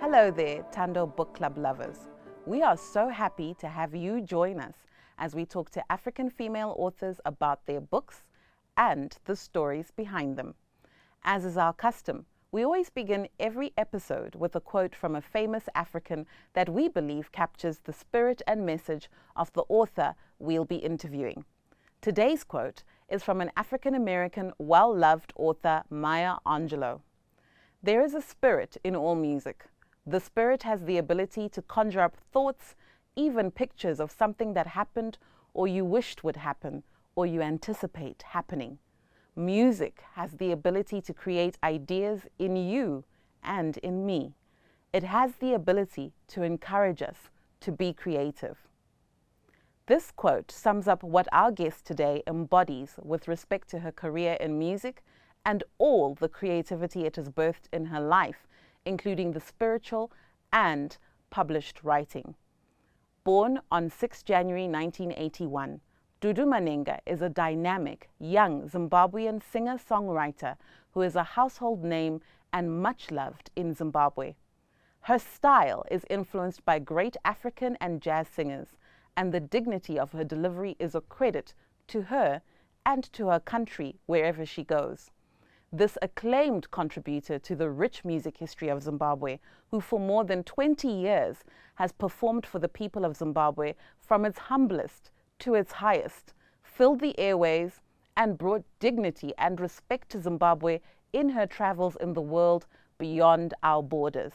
Hello there, Thando Book Club lovers. We are so happy to have you join us as we talk to African female authors about their books and the stories behind them. As is our custom, we always begin every episode with a quote from a famous African that we believe captures the spirit and message of the author we'll be interviewing. Today's quote is from an African-American, well-loved author, Maya Angelou. There is a spirit in all music. The spirit has the ability to conjure up thoughts, even pictures of something that happened or you wished would happen or you anticipate happening. Music has the ability to create ideas in you and in me. It has the ability to encourage us to be creative. This quote sums up what our guest today embodies with respect to her career in music and all the creativity it has birthed in her life, including the spiritual and published writing. Born on 6 January 1981, Dudu Manhenga is a dynamic, young Zimbabwean singer-songwriter who is a household name and much loved in Zimbabwe. Her style is influenced by great African and jazz singers, and the dignity of her delivery is a credit to her and to her country wherever she goes. This acclaimed contributor to the rich music history of Zimbabwe, who for more than 20 years has performed for the people of Zimbabwe from its humblest to its highest, filled the airways and brought dignity and respect to Zimbabwe in her travels in the world beyond our borders.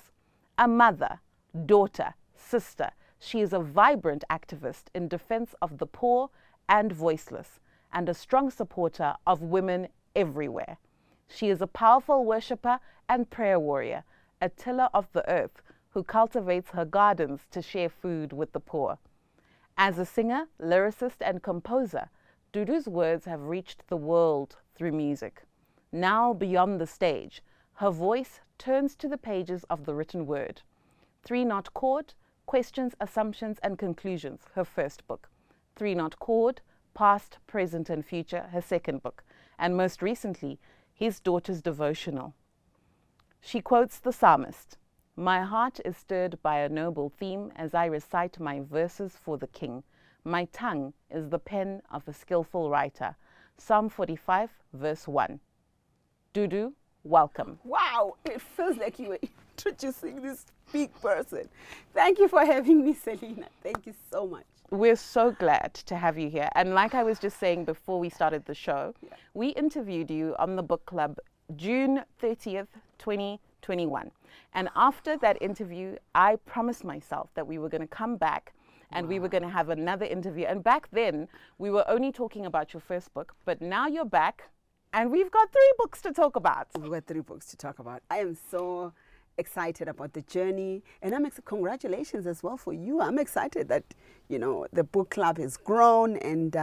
A mother, daughter, sister, she is a vibrant activist in defense of the poor and voiceless, and a strong supporter of women everywhere. She is a powerful worshipper and prayer warrior, a tiller of the earth who cultivates her gardens to share food with the poor. As a singer, lyricist, and composer, Dudu's words have reached the world through music. Now beyond the stage, her voice turns to the pages of the written word. 3-Knot Chord, Questions, Assumptions, and Conclusions, her first book. 3-Knot Chord, Past, Present, and Future, her second book. And most recently, his daughter's devotional. She quotes the psalmist, "My heart is stirred by a noble theme as I recite my verses for the king. My tongue is the pen of a skillful writer." Psalm 45, verse 1. Dudu, welcome. Wow, it feels like you were introducing this big person. Thank you for having me, Selena. Thank you so much. We're so glad to have you here. And like I was just saying before we started the show, we interviewed you on the book club June 30th, 2021. And after that interview, I promised myself that we were going to come back and we were going to have another interview. And back then, we were only talking about your first book, but now you're back and we've got 3 books to talk about. We've got 3 books to talk about. I am so excited about the journey, and congratulations as well for you. I'm excited that, you know, the book club has grown and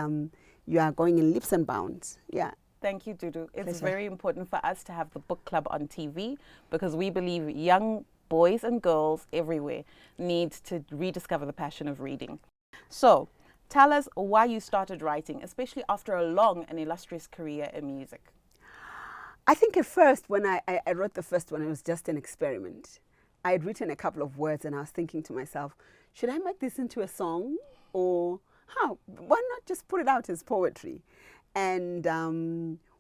you are going in leaps and bounds. Yeah. Thank you, Dudu. It's Pleasure. very important for us to have the book club on TV because we believe young boys and girls everywhere need to rediscover the passion of reading. So, tell us why you started writing, especially after a long and illustrious career in music. I think at first, when I wrote the first one, it was just an experiment. I had written a couple of words and I was thinking to myself, should I make this into a song or how? Why not just put it out as poetry? And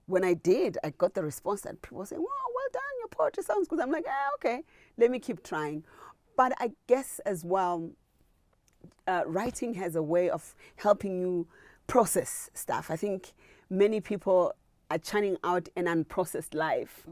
when I did, I got the response that people were saying, wow, well done, your poetry sounds good. I'm like, okay, let me keep trying. But I guess as well, writing has a way of helping you process stuff. I think many people are churning out an unprocessed life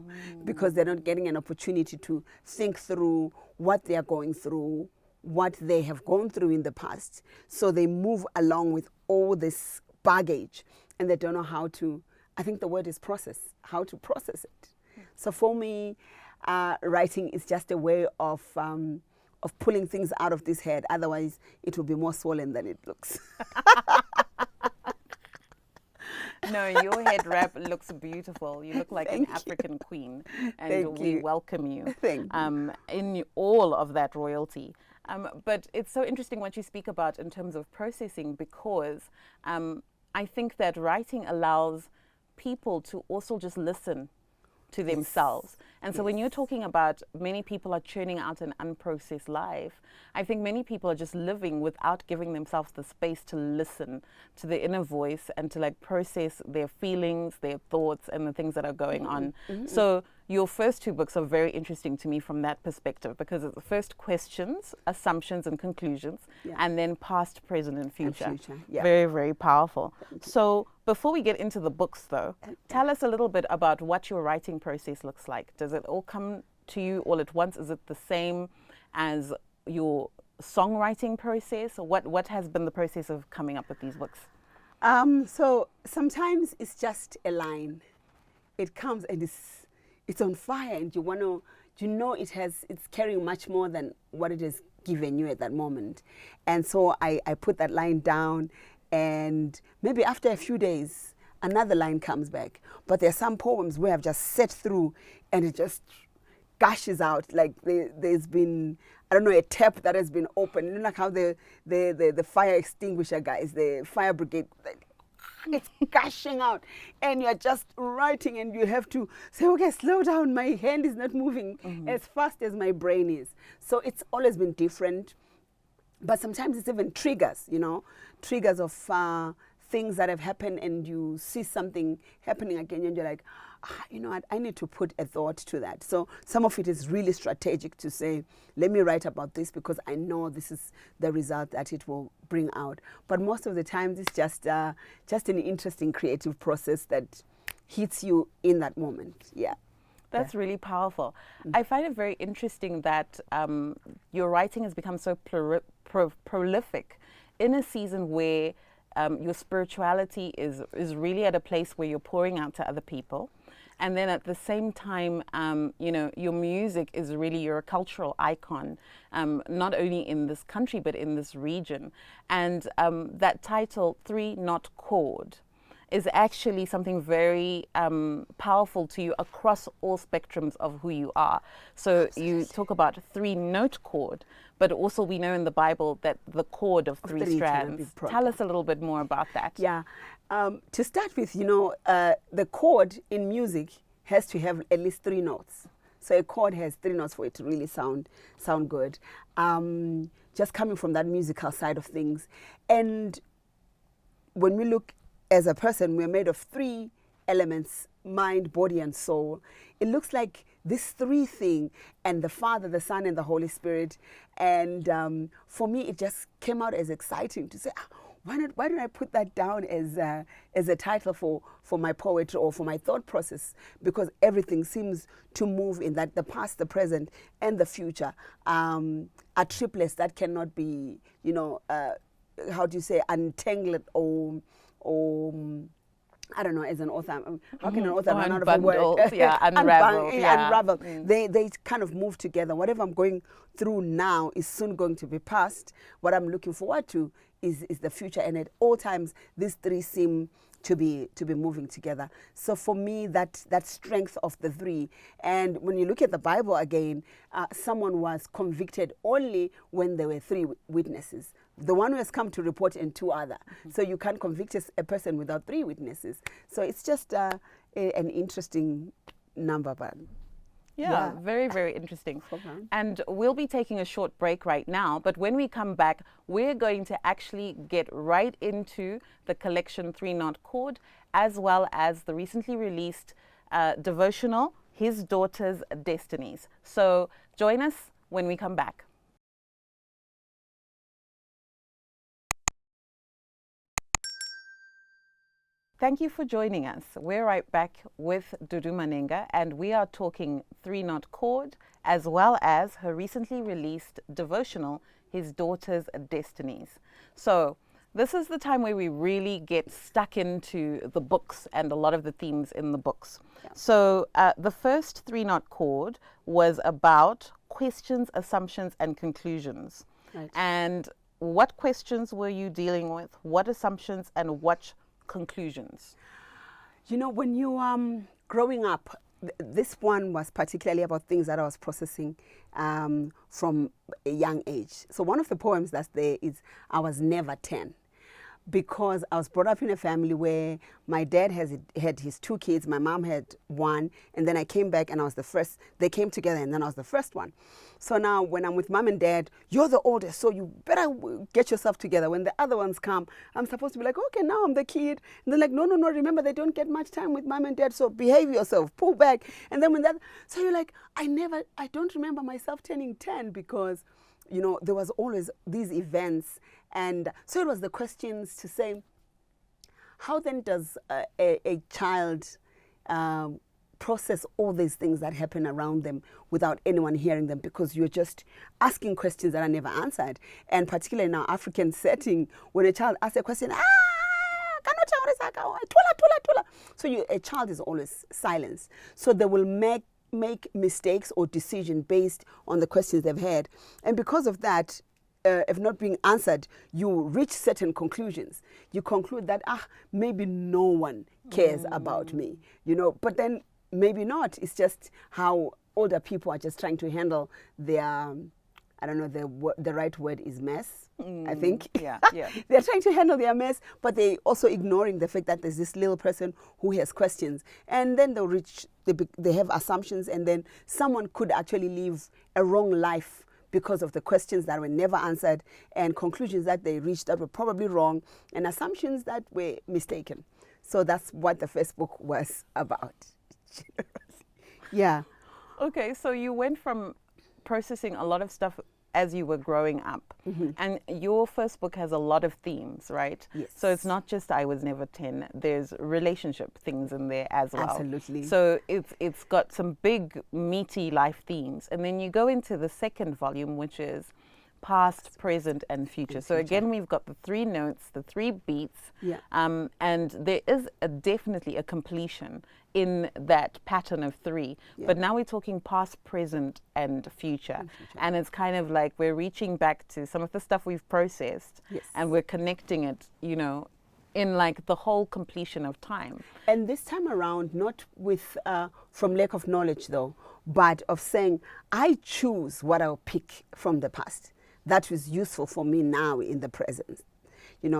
because they're not getting an opportunity to think through what they are going through, what they have gone through in the past. So they move along with all this baggage and they don't know how to, I think the word is process, how to process it. So for me, writing is just a way of pulling things out of this head. Otherwise, it will be more swollen than it looks. No, your head wrap looks beautiful. You look like an African queen, and we welcome you in all of that royalty. But it's so interesting what you speak about in terms of processing because I think that writing allows people to also just listen to themselves. And so when you're talking about many people are churning out an unprocessed life, I think many people are just living without giving themselves the space to listen to the inner voice and to like process their feelings, their thoughts, and the things that are going on. So your first two books are very interesting to me from that perspective, because it's the first questions, assumptions, and conclusions, and then past, present, and future. Very, very powerful. So before we get into the books, though, tell us a little bit about what your writing process looks like. Does it all come to you all at once? Is it the same as your songwriting process? Or what has been the process of coming up with these books? So sometimes it's just a line. It comes and it's on fire, and you want to, it's carrying much more than what it has given you at that moment. And so I put that line down, and maybe after a few days, another line comes back. But there are some poems where I've just sat through and it just gushes out, like there's been, I don't know, a tap that has been opened. You know, like how the fire extinguisher guys, the fire brigade, it's gushing out, and you're just writing, and you have to say, okay, slow down, my hand is not moving as fast as my brain is. So it's always been different, but sometimes it's even triggers, triggers of things that have happened, and you see something happening again, and you're like, I need to put a thought to that. So some of it is really strategic to say, let me write about this because I know this is the result that it will bring out. But most of the times it's just an interesting creative process that hits you in that moment. Yeah. That's really powerful. I find it very interesting that your writing has become so prolific in a season where your spirituality is really at a place where you're pouring out to other people. And then at the same time, your music is really, you're a cultural icon, not only in this country, but in this region. And that title, 3 Not Chord, is actually something very powerful to you across all spectrums of who you are. So you talk about 3-note chord, but also we know in the Bible that the chord of three strands. Tell us a little bit more about that. Yeah. To start with, the chord in music has to have at least 3 notes. So a chord has 3 notes for it to really sound good. Just coming from that musical side of things. And when we look as a person, we're made of 3 elements: mind, body, and soul. It looks like this 3 thing, and the Father, the Son, and the Holy Spirit. And for me, it just came out as exciting to say, why don't I put that down as a title for my poetry or for my thought process? Because everything seems to move in that the past, the present, and the future are triplets that cannot be, untangled or I don't know, as an author, how can an author run out of a word? Unravel. Unravel. They kind of move together. Whatever I'm going through now is soon going to be past. What I'm looking forward to is the future. And at all times, these 3 seem to be moving together. So for me, that strength of the 3. And when you look at the Bible again, someone was convicted only when there were 3 witnesses. The one who has come to report and 2 other. So you can't convict a person without 3 witnesses. So it's just an interesting number, but yeah, very, very interesting. And we'll be taking a short break right now, but when we come back, we're going to actually get right into the collection 3 Not Chord, as well as the recently released devotional, His Daughter's Destinies. So join us when we come back. Thank you for joining us. We're right back with Dudu Manhenga, and we are talking 3 Not Chord, as well as her recently released devotional, His Daughter's Destinies. So this is the time where we really get stuck into the books and a lot of the themes in the books. Yeah. So the first 3 Not Chord was about questions, assumptions, and conclusions. Right. And what questions were you dealing with? What assumptions and what conclusions? When you growing up, this one was particularly about things that I was processing from a young age. So one of the poems that's there is, I was never 10. because I was brought up in a family where my dad had his 2 kids, my mom had 1, and then I came back and I was the first. They came together and then I was the first one. So now when I'm with mom and dad, you're the oldest, so you better get yourself together. When the other ones come, I'm supposed to be like, okay, now I'm the kid. And they're like, no, remember they don't get much time with mom and dad, so behave yourself, pull back. And then so you're like, I don't remember myself turning 10 because, there was always these events. And so it was the questions to say, how then does a child process all these things that happen around them without anyone hearing them, because you're just asking questions that are never answered. And particularly in our African setting, when a child asks a question, so a child is always silenced. So they will make mistakes or decision based on the questions they've had. And because of that, if not being answered, you reach certain conclusions. You conclude that, maybe no one cares about me, but then maybe not. It's just how older people are just trying to handle their, I don't know, the right word is mess, I think. Yeah. They're trying to handle their mess, but they also ignoring the fact that there's this little person who has questions. And then they have assumptions, and then someone could actually live a wrong life because of the questions that were never answered, and conclusions that they reached that were probably wrong, and assumptions that were mistaken. So that's what the first book was about. Yeah. Okay, so you went from processing a lot of stuff as you were growing up, and your first book has a lot of themes, right? Yes. So it's not just I was never 10. There's relationship things in there as well. Absolutely. So it's got some big meaty life themes, and then you go into the second volume, which is past, present, and future. So again, we've got the 3 notes, the 3 beats, and there is definitely a completion in that pattern of 3. But now we're talking past, present, and future. And it's kind of like we're reaching back to some of the stuff we've processed, and we're connecting it, in like the whole completion of time. And this time around, not with from lack of knowledge though, but of saying, I choose what I'll pick from the past that is useful for me now in the present.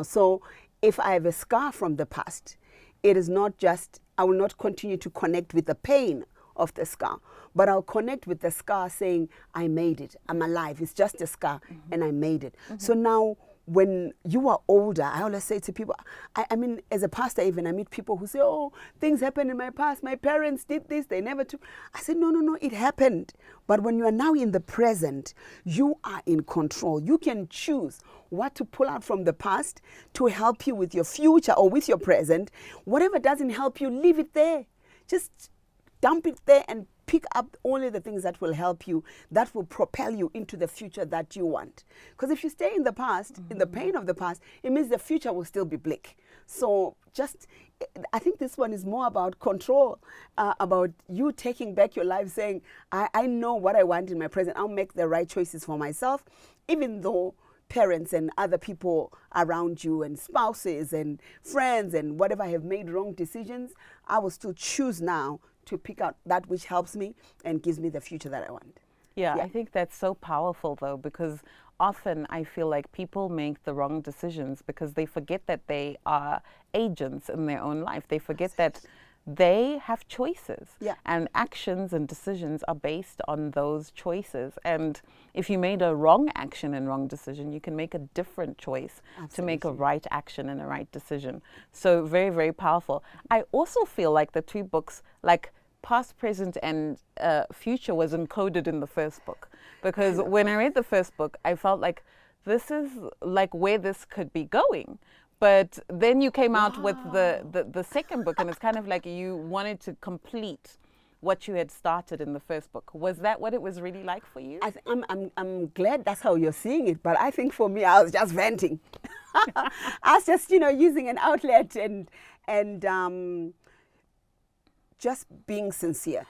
So if I have a scar from the past, it is not just, I will not continue to connect with the pain of the scar, but I'll connect with the scar saying, I made it, I'm alive, it's just a scar, and I made it. So now, when you are older, I always say to people, I mean, as a pastor even, I meet people who say, oh, things happened in my past, my parents did this, they never took. I said, no, it happened. But when you are now in the present, you are in control. You can choose what to pull out from the past to help you with your future or with your present. Whatever doesn't help you, leave it there. Just dump it there and pick up only the things that will help you, that will propel you into the future that you want. Because if you stay in the past, in the pain of the past, it means the future will still be bleak. So I think this one is more about control, about you taking back your life, saying, I know what I want in my present. I'll make the right choices for myself, even though parents and other people around you and spouses and friends and whatever have made wrong decisions, I will still choose now to pick out that which helps me and gives me the future that I want. Yeah, I think that's so powerful though, because often I feel like people make the wrong decisions because they forget that they are agents in their own life. They forget that they have choices, and actions and decisions are based on those choices. And if you made a wrong action and wrong decision, you can make a different choice to make a right action and a right decision. So very, very powerful. I also feel like the 2 books, like past, present, and future, was encoded in the first book, because when I read the first book, I felt like this is like where this could be going. But then you came out with the second book, and it's kind of like you wanted to complete what you had started in the first book. Was that what it was really like for you? I'm glad that's how you're seeing it, but I think for me, I was just venting. I was just, using an outlet and just being sincere.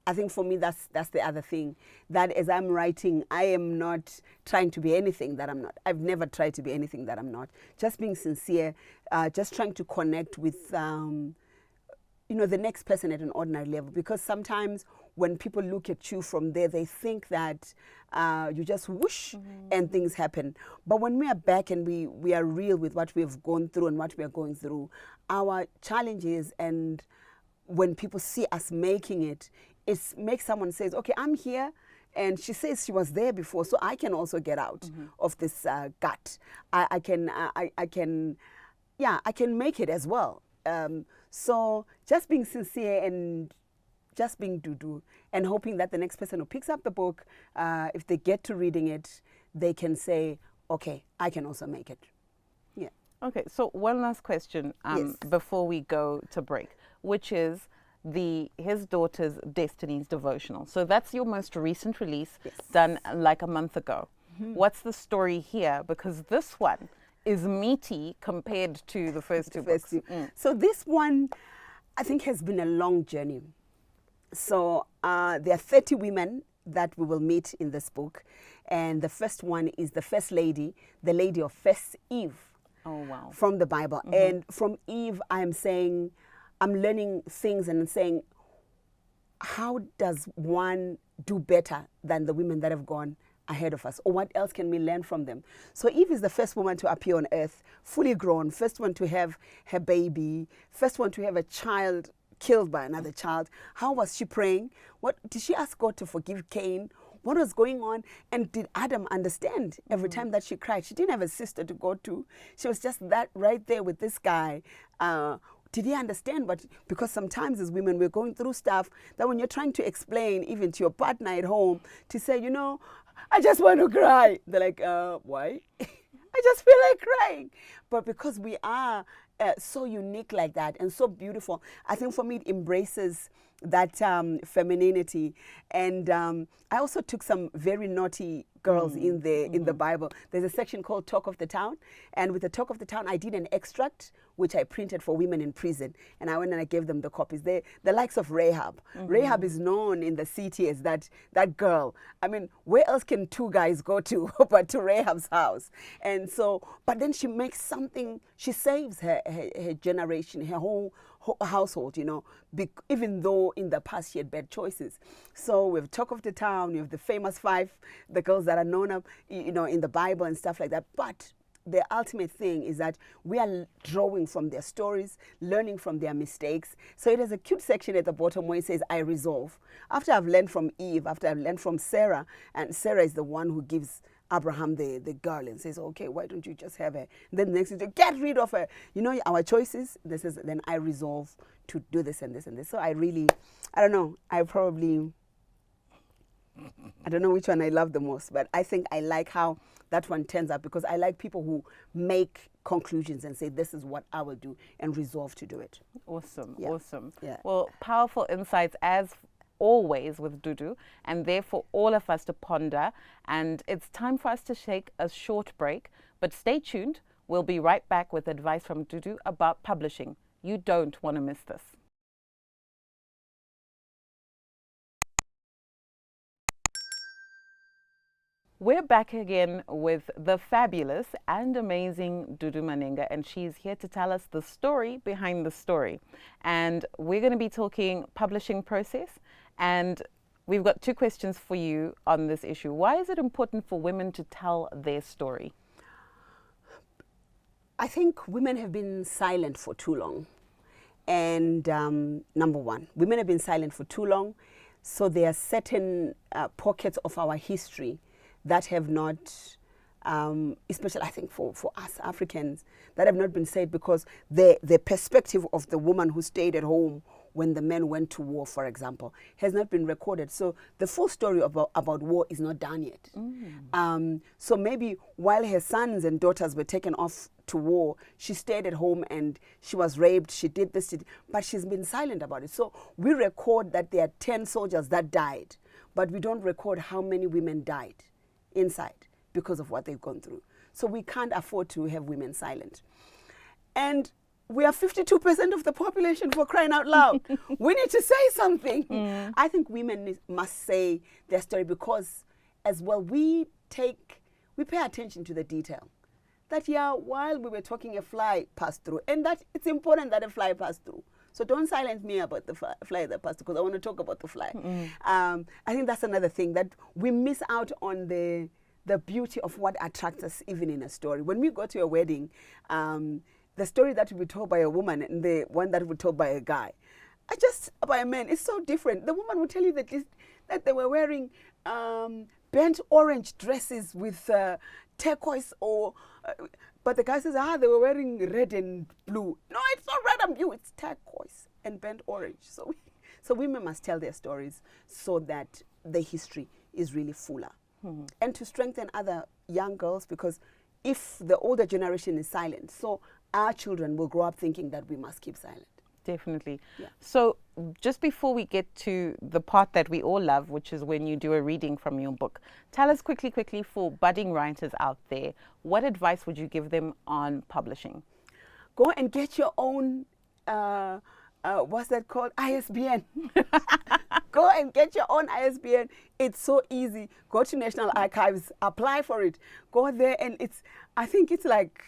I think for me, that's the other thing, that as I'm writing, I am not trying to be anything that I'm not. I've never tried to be anything that I'm not. Just being sincere, just trying to connect with the next person at an ordinary level, because sometimes when people look at you from there, they think that you just whoosh and things happen. But when we are back and we are real with what we have gone through and what we are going through, our challenges, and when people see us making it, it makes someone says, okay, I'm here. And she says she was there before, so I can also get out of this gut. I can make it as well. So just being sincere and just being Dudu, and hoping that the next person who picks up the book, if they get to reading it, they can say, okay, I can also make it. Yeah. Okay, so one last question Yes. before we go to break, which is his daughter's Destiny's devotional. So that's your most recent release, Yes. done like a month ago. What's the story here? Because this one is meaty compared to the first two books. So this one, I think, has been a long journey. So there are 30 women that we will meet in this book. And the first one is the first lady, the lady of First Eve. Oh, wow. From the Bible. And from Eve, I'm learning things and saying, how does one do better than the women that have gone ahead of us? Or what else can we learn from them? So Eve is the first woman to appear on earth, fully grown, first one to have her baby, first one to have a child killed by another child. How was she praying? What did she ask God to forgive Cain? What was going on? And did Adam understand every time that she cried? She didn't have a sister to go to. She was just that right there with this guy. Did he understand? But because sometimes as women, we're going through stuff that when you're trying to explain even to your partner at home, to say, I just want to cry. They're like, why? I just feel like crying. But because we are so unique like that and so beautiful, I think for me it embraces that femininity. And I also took some very naughty girls in the Bible. There's a section called Talk of the Town, and with the Talk of the Town I did an extract which I printed for women in prison, and I went and I gave them the copies. The likes of Rahab. Rahab is known in the city as that girl. I mean, where else can two guys go to but to Rahab's house? And so, but then she makes something, she saves her generation, her whole household, even though in the past she had bad choices. So we have Talk of the Town, we have the famous 5, the girls that are known up, in the Bible and stuff like that. But the ultimate thing is that we are drawing from their stories, learning from their mistakes. So it has a cute section at the bottom where it says, I resolve. After I've learned from Eve, after I've learned from Sarah, and Sarah is the one who gives Abraham the girl and says, okay, why don't you just have her? And then the next is, get rid of her. Our choices, then I resolve to do this and this and this. So I don't know, I don't know which one I love the most, but I think I like how that one turns out, because I like people who make conclusions and say, this is what I will do, and resolve to do it. Awesome, Yeah. awesome. Yeah. Well, powerful insights as always with Dudu, and there for all of us to ponder. And it's time for us to take a short break, but stay tuned. We'll be right back with advice from Dudu about publishing. You don't want to miss this. We're back again with the fabulous and amazing Dudu Manhenga, and she's here to tell us the story behind the story. And we're going to be talking publishing process, and we've got 2 questions for you on this issue. Why is it important for women to tell their story? I think women have been silent for too long. And number one, women have been silent for too long, so there are certain pockets of our history that have not, especially I think for us Africans, that have not been said, because the perspective of the woman who stayed at home when the men went to war, for example, has not been recorded. So the full story about war is not done yet. So maybe while her sons and daughters were taken off to war, she stayed at home and she was raped, she did this, but she's been silent about it. So we record that there are 10 soldiers that died, but we don't record how many women died inside because of what they've gone through. So we can't afford to have women silent. And we are 52% of the population, for crying out loud. We need to say something. I think women must say their story, because as well we pay attention to the detail. That while we were talking, a fly passed through, and that it's important that a fly passed through. So don't silence me about the fly that passed, because I want to talk about the fly. I think that's another thing, that we miss out on the beauty of what attracts us even in a story. When we go to a wedding, the story that will be told by a woman and the one that will be told by a guy, by a man, it's so different. The woman will tell you that they were wearing burnt orange dresses with turquoise, but the guy says, they were wearing red and blue. No, it's not red and blue, it's turquoise and burnt orange. So women must tell their stories so that the history is really fuller. And to strengthen other young girls, because if the older generation is silent, so our children will grow up thinking that we must keep silent. Definitely. Yeah. So just before we get to the part that we all love, which is when you do a reading from your book, tell us quickly for budding writers out there, what advice would you give them on publishing? Go and get your own, what's that called? ISBN. Go and get your own ISBN. It's so easy. Go to National Archives, apply for it. Go there, and I think it's like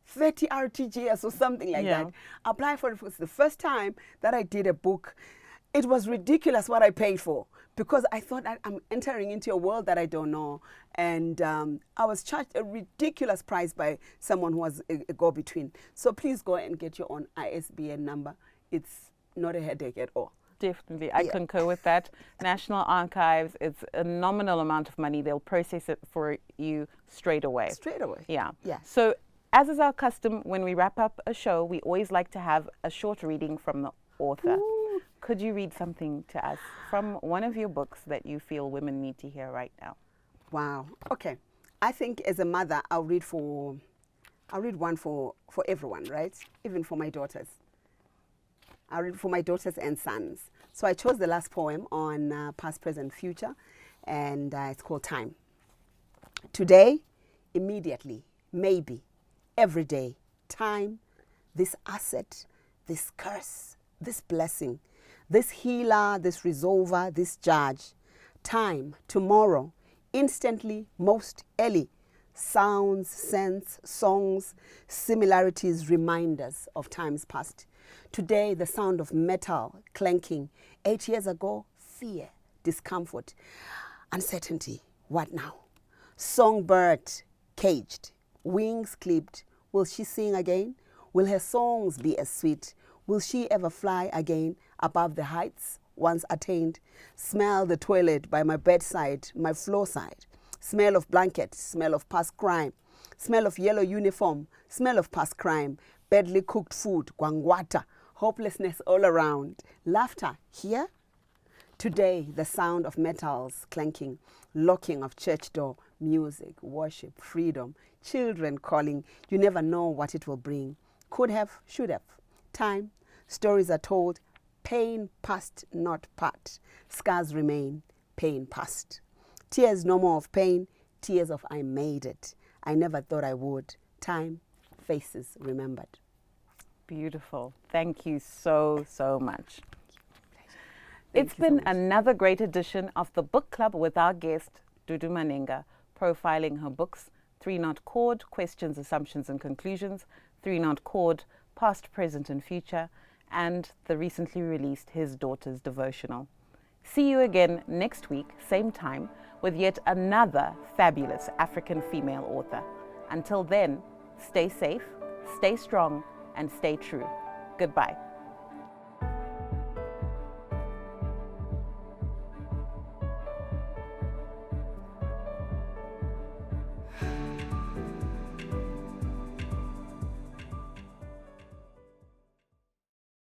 30 RTGS or something like that. Apply for it. It was the first time that I did a book. It was ridiculous what I paid for, because I thought I'm entering into a world that I don't know. And I was charged a ridiculous price by someone who was a go-between. So please go and get your own ISBN number. It's not a headache at all. Definitely. I concur with that. National Archives, it's a nominal amount of money. They'll process it for you straight away. Straight away. Yeah. Yeah. So as is our custom, when we wrap up a show, we always like to have a short reading from the author. Ooh. Could you read something to us from one of your books that you feel women need to hear right now? Wow. Okay. I think as a mother, I'll read one for everyone, right? Even for my daughters. I'll read for my daughters and sons. So I chose the last poem on past, present, future, and it's called Time. Today, immediately, maybe, every day, time, this asset, this curse, this blessing, this healer, this resolver, this judge. Time, tomorrow, instantly, most early, sounds, scents, songs, similarities, reminders of times past. Today, the sound of metal clanking. 8 years ago, fear, discomfort, uncertainty. What now? Songbird caged, wings clipped. Will she sing again? Will her songs be as sweet? Will she ever fly again above the heights once attained? Smell the toilet by my bedside, my floor side. Smell of blanket, smell of past crime. Smell of yellow uniform, smell of past crime. Badly cooked food, gwangwata, hopelessness all around. Laughter here. Today, the sound of metals clanking, locking of church door, music, worship, freedom, children calling. You never know what it will bring. Could have, should have. Time, stories are told. Pain past, not part. Scars remain, pain past. Tears no more of pain, tears of I made it. I never thought I would. Time, faces remembered. Beautiful. Thank you so much. Thank It's you so been much. another great edition of the Book Club with our guest, Dudu Manhenga, profiling her books, 3-Knot Chord, Questions, Assumptions and Conclusions, 3-Knot Chord, Past, Present and Future, and the recently released His Daughter's Devotional. See you again next week, same time, with yet another fabulous African female author. Until then, stay safe, stay strong, and stay true. Goodbye.